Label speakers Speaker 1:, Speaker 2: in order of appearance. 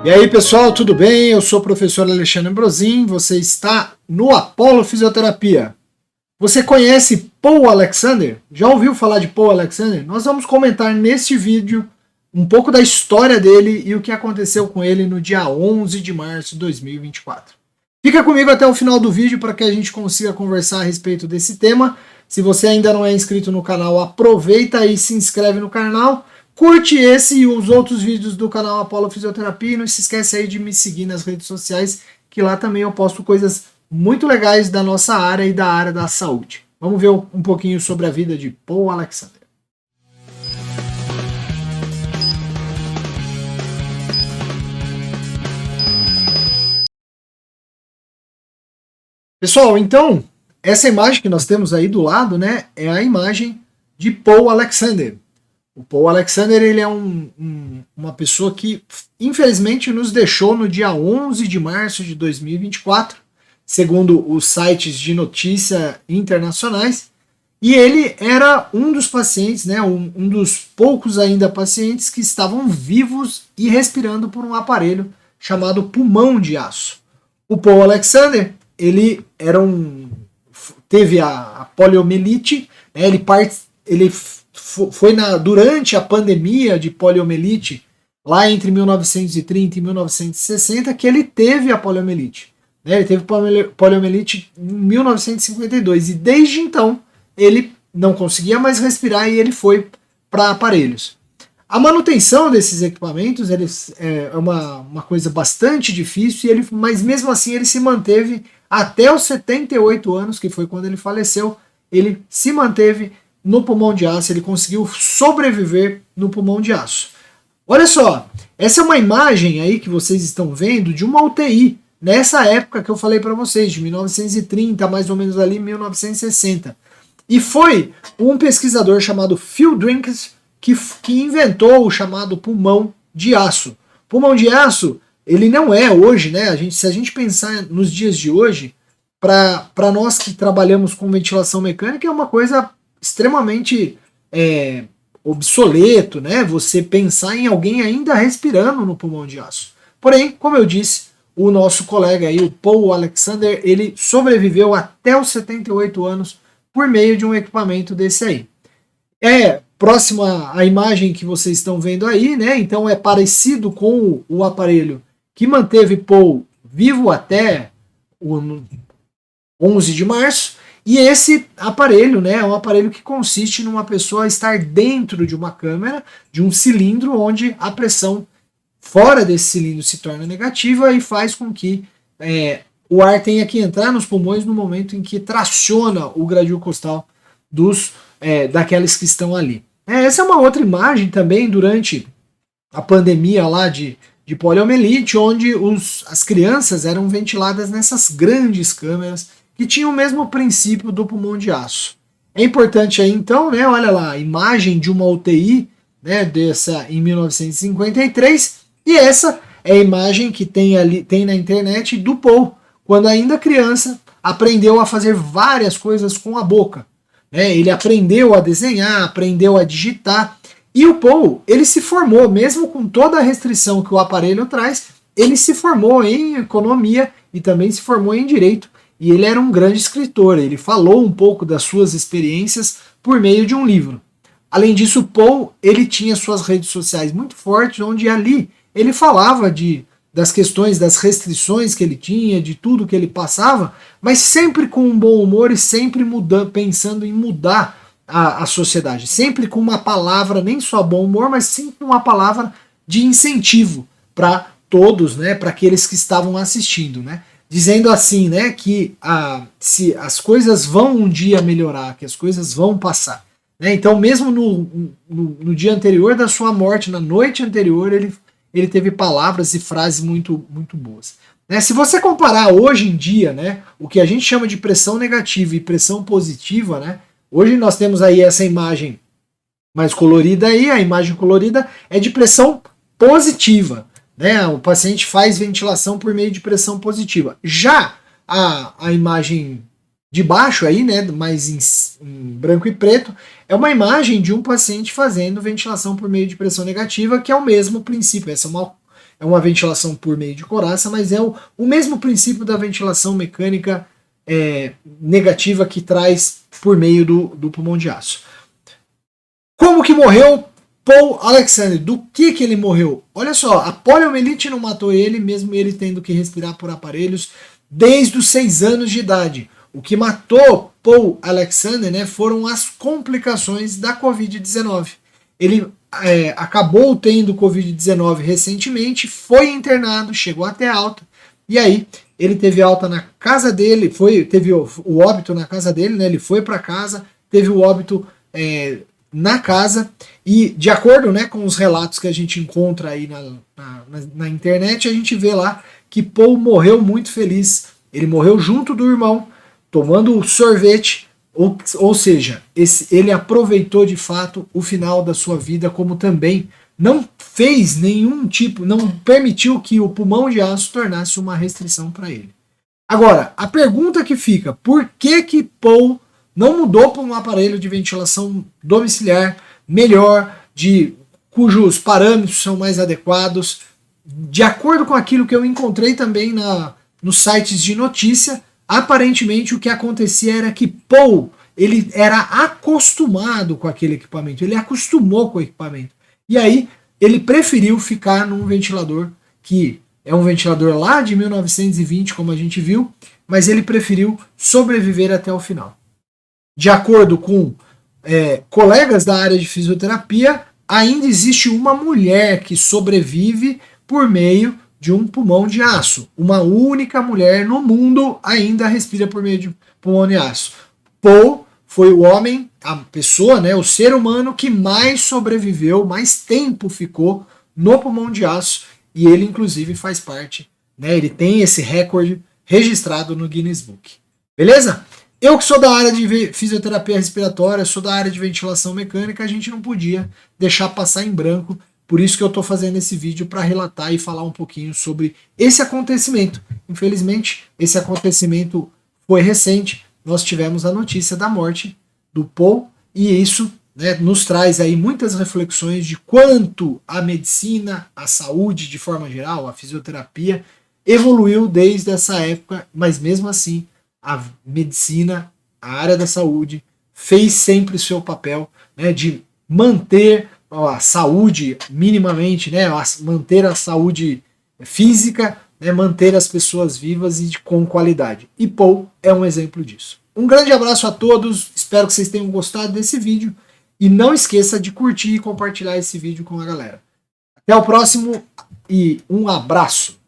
Speaker 1: E aí, pessoal, tudo bem? Eu sou o professor Alexandre Ambrosin, você está no Apollo Fisioterapia. Você conhece Paul Alexander? Já ouviu falar de Paul Alexander? Nós vamos comentar neste vídeo um pouco da história dele e o que aconteceu com ele no dia 11 de março de 2024. Fica comigo até o final do vídeo para que a gente consiga conversar a respeito desse tema. Se você ainda não é inscrito no canal, aproveita e se inscreve no canal. Curte esse e os outros vídeos do canal Apollo Fisioterapia e não se esquece aí de me seguir nas redes sociais, que lá também eu posto coisas muito legais da nossa área e da área da saúde. Vamos ver um pouquinho sobre a vida de Paul Alexander. Pessoal, então, essa imagem que nós temos aí do lado, né, é a imagem de Paul Alexander. O Paul Alexander ele é uma pessoa que, infelizmente, nos deixou no dia 11 de março de 2024, segundo os sites de notícia internacionais, e ele era um dos pacientes, né, um dos poucos ainda pacientes que estavam vivos e respirando por um aparelho chamado pulmão de aço. O Paul Alexander, ele teve a poliomielite, né, ele foi durante a pandemia de poliomielite, lá entre 1930 e 1960, que ele teve a poliomielite. Né? Ele teve poliomielite em 1952 e desde então ele não conseguia mais respirar e ele foi para aparelhos. A manutenção desses equipamentos é uma coisa bastante difícil, mas mesmo assim ele se manteve até os 78 anos, que foi quando ele faleceu, ele se manteve no pulmão de aço, ele conseguiu sobreviver no pulmão de aço. Olha só, essa é uma imagem aí que vocês estão vendo de uma UTI, nessa época que eu falei para vocês, de 1930, mais ou menos ali 1960. E foi um pesquisador chamado Phil Drinkers que inventou o chamado pulmão de aço. Pulmão de aço, ele não é hoje, né? Se a gente pensar nos dias de hoje, para nós que trabalhamos com ventilação mecânica, é uma coisa extremamente obsoleto, né? Você pensar em alguém ainda respirando no pulmão de aço. Porém, como eu disse, o nosso colega aí, o Paul Alexander, ele sobreviveu até os 78 anos por meio de um equipamento desse aí. Próximo à imagem que vocês estão vendo aí, né? Então é parecido com o aparelho que manteve Paul vivo até o 11 de março. E esse aparelho, né, é um aparelho que consiste numa pessoa estar dentro de uma câmara, de um cilindro, onde a pressão fora desse cilindro se torna negativa e faz com que o ar tenha que entrar nos pulmões no momento em que traciona o gradil costal daqueles que estão ali. Essa é uma outra imagem também durante a pandemia lá de poliomielite, onde as crianças eram ventiladas nessas grandes câmeras que tinham o mesmo princípio do pulmão de aço. É importante aí então, né, olha lá, a imagem de uma UTI, né, dessa em 1953, e essa é a imagem que tem na internet do Paul, quando ainda criança, aprendeu a fazer várias coisas com a boca. Ele aprendeu a desenhar, aprendeu a digitar, e o Paul, ele se formou, mesmo com toda a restrição que o aparelho traz, ele se formou em economia e também se formou em direito, e ele era um grande escritor, ele falou um pouco das suas experiências por meio de um livro. Além disso, Paul, ele tinha suas redes sociais muito fortes, onde ali ele falava das questões, das restrições que ele tinha, de tudo que ele passava, mas sempre com um bom humor e sempre pensando em mudar a sociedade. Sempre com uma palavra, nem só bom humor, mas sim com uma palavra de incentivo para todos, né, para aqueles que estavam assistindo, né? Dizendo assim, né, que se as coisas vão um dia melhorar, que as coisas vão passar. Né? Então, mesmo no dia anterior da sua morte, na noite anterior, ele teve palavras e frases muito, muito boas. Né? Se você comparar hoje em dia, né, o que a gente chama de pressão negativa e pressão positiva, né, hoje nós temos aí essa imagem mais colorida aí, a imagem colorida é de pressão positiva. Né? O paciente faz ventilação por meio de pressão positiva. Já a imagem de baixo aí, né, mais em branco e preto, é uma imagem de um paciente fazendo ventilação por meio de pressão negativa, que é o mesmo princípio. Essa é uma ventilação por meio de coraça, mas é o mesmo princípio da ventilação mecânica negativa que traz por meio do pulmão de aço. Como que morreu Paul Alexander? Do que ele morreu? Olha só, a poliomielite não matou ele, mesmo ele tendo que respirar por aparelhos desde os 6 anos de idade. O que matou Paul Alexander, né, foram as complicações da Covid-19. Ele acabou tendo Covid-19 recentemente, foi internado, chegou até alta, e aí ele teve alta na casa dele, teve o óbito na casa dele, né, ele foi para casa, teve o óbito na casa, e de acordo, né, com os relatos que a gente encontra aí na internet, a gente vê lá que Paul morreu muito feliz. Ele morreu junto do irmão, tomando sorvete, ou seja, ele aproveitou de fato o final da sua vida, como também não fez nenhum tipo, não permitiu que o pulmão de aço tornasse uma restrição para ele. Agora, a pergunta que fica, por que Paul não mudou para um aparelho de ventilação domiciliar melhor, cujos parâmetros são mais adequados? De acordo com aquilo que eu encontrei também nos sites de notícia, aparentemente o que acontecia era que Paul, ele era acostumado com aquele equipamento, ele acostumou com o equipamento. E aí ele preferiu ficar num ventilador que é um ventilador lá de 1920, como a gente viu, mas ele preferiu sobreviver até o final. De acordo com colegas da área de fisioterapia, ainda existe uma mulher que sobrevive por meio de um pulmão de aço. Uma única mulher no mundo ainda respira por meio de pulmão de aço. Paul foi o homem, a pessoa, né, o ser humano que mais sobreviveu, mais tempo ficou no pulmão de aço, e ele inclusive faz parte, né, ele tem esse recorde registrado no Guinness Book. Beleza? Eu que sou da área de fisioterapia respiratória, sou da área de ventilação mecânica, a gente não podia deixar passar em branco. Por isso que eu estou fazendo esse vídeo para relatar e falar um pouquinho sobre esse acontecimento. Infelizmente, esse acontecimento foi recente. Nós tivemos a notícia da morte do Paul e isso, né, nos traz aí muitas reflexões de quanto a medicina, a saúde de forma geral, a fisioterapia evoluiu desde essa época, mas mesmo assim a medicina, a área da saúde fez sempre o seu papel, né, de manter a saúde minimamente, né, manter a saúde física, né, manter as pessoas vivas e com qualidade. E Paul é um exemplo disso. Um grande abraço a todos, espero que vocês tenham gostado desse vídeo e não esqueça de curtir e compartilhar esse vídeo com a galera. Até o próximo e um abraço!